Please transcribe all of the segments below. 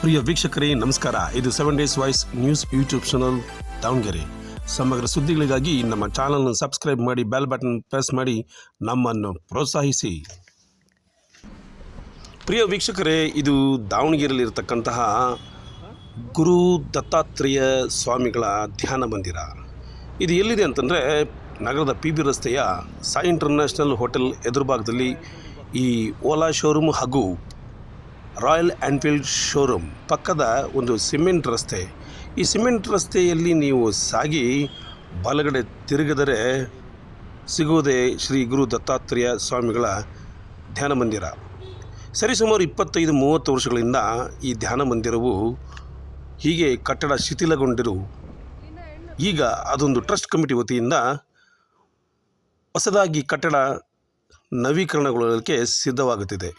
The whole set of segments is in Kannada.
ಪ್ರಿಯ ವೀಕ್ಷಕರೇ ನಮಸ್ಕಾರ. ಇದು 7 Days voice news YouTube channel Davanagere. ಸಮಗ್ರ ಸುದ್ದಿಗಳಿಗಾಗಿ ನಮ್ಮ ಚಾನಲ್ನ ಸಬ್ಸ್ಕ್ರೈಬ್ ಮಾಡಿ, ಬೆಲ್ ಬಟನ್ ಪ್ರೆಸ್ ಮಾಡಿ ನಮ್ಮನ್ನು ಪ್ರೋತ್ಸಾಹಿಸಿ. ಪ್ರಿಯ ವೀಕ್ಷಕರೇ, ಇದು ದಾವಣಗೆರೆಯಲ್ಲಿರ್ತಕ್ಕಂತಹ ಗುರು ದತ್ತಾತ್ರೇಯ ಸ್ವಾಮಿಗಳ ಧ್ಯಾನ ಮಂದಿರ. ಇದು ಎಲ್ಲಿದೆ ಅಂತಂದರೆ ನಗರದ PB ರಸ್ತೆಯ ಸಾಯಿ ಇಂಟರ್ನ್ಯಾಷನಲ್ ಹೋಟೆಲ್ ಎದುರುಭಾಗದಲ್ಲಿ ಈ ಓಲಾ ಶೋರೂಮ್ ಹಾಗೂ ರಾಯಲ್ ಎನ್ಫೀಲ್ಡ್ ಶೋರೂಮ್ ಪಕ್ಕದ ಒಂದು ಸಿಮೆಂಟ್ ರಸ್ತೆ. ಈ ಸಿಮೆಂಟ್ ರಸ್ತೆಯಲ್ಲಿ ನೀವು ಸಾಗಿ ಬಲಗಡೆ ತಿರುಗಿದರೆ ಸಿಗುವುದೇ ಶ್ರೀ ಗುರು ದತ್ತಾತ್ರೇಯ ಸ್ವಾಮಿಗಳ ಧ್ಯಾನ ಮಂದಿರ. ಸರಿಸುಮಾರು 25-30 ವರ್ಷಗಳಿಂದ ಈ ಧ್ಯಾನ ಮಂದಿರವು ಹೀಗೆ ಕಟ್ಟಡ ಶಿಥಿಲಗೊಂಡಿರು. ಈಗ ಅದೊಂದು ಟ್ರಸ್ಟ್ ಕಮಿಟಿ ವತಿಯಿಂದ ಹೊಸದಾಗಿ ಕಟ್ಟಡ ನವೀಕರಣಗೊಳ್ಳಲಿಕ್ಕೆ ಸಿದ್ಧವಾಗುತ್ತಿದೆ.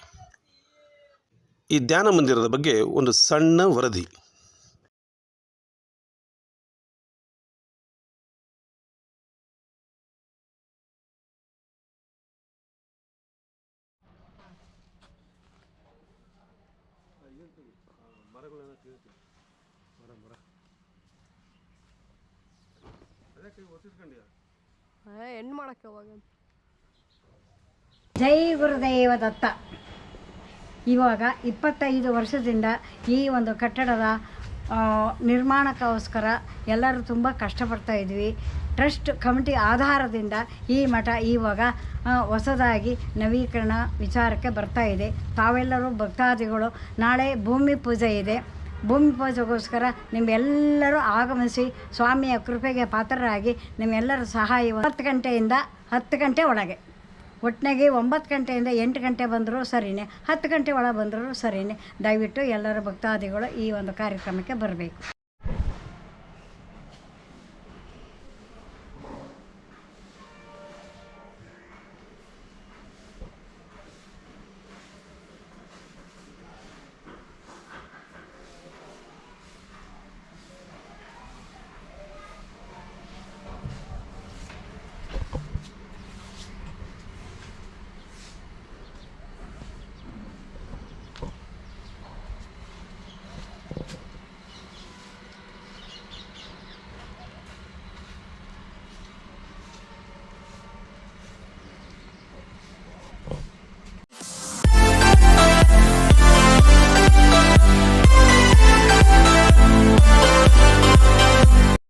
ಈ ಧ್ಯಾನ ಮಂದಿರದ ಬಗ್ಗೆ ಒಂದು ಸಣ್ಣ ವರದಿ. ಜೈ ಗುರುದೇವ ದತ್ತ. ಇವಾಗ 25 ವರ್ಷದಿಂದ ಈ ಒಂದು ಕಟ್ಟಡದ ನಿರ್ಮಾಣಕ್ಕೋಸ್ಕರ ಎಲ್ಲರೂ ತುಂಬ ಕಷ್ಟಪಡ್ತಾ ಇದ್ವಿ. ಟ್ರಸ್ಟ್ ಕಮಿಟಿ ಆಧಾರದಿಂದ ಈ ಮಠ ಇವಾಗ ಹೊಸದಾಗಿ ನವೀಕರಣ ವಿಚಾರಕ್ಕೆ ಬರ್ತಾ ಇದೆ. ತಾವೆಲ್ಲರೂ ಭಕ್ತಾದಿಗಳು ನಾಳೆ ಭೂಮಿ ಪೂಜೆ ಇದೆ. ಭೂಮಿ ಪೂಜೆಗೋಸ್ಕರ ನಿಮ್ಮೆಲ್ಲರೂ ಆಗಮಿಸಿ ಸ್ವಾಮಿಯ ಕೃಪೆಗೆ ಪಾತ್ರರಾಗಿ ನಿಮ್ಮೆಲ್ಲರ ಸಹಾಯ 10 ಗಂಟೆಯಿಂದ 10 ಗಂಟೆ ಒಳಗೆ, ಒಟ್ಟಿನಾಗೆ 9 ಗಂಟೆಯಿಂದ 8 ಗಂಟೆ ಬಂದರೂ ಸರಿಯೇ, 10 ಗಂಟೆ ಒಳಗೆ ಬಂದರೂ ಸರಿಯೇ. ದಯವಿಟ್ಟು ಎಲ್ಲರ ಭಕ್ತಾದಿಗಳು ಈ ಒಂದು ಕಾರ್ಯಕ್ರಮಕ್ಕೆ ಬರಬೇಕು.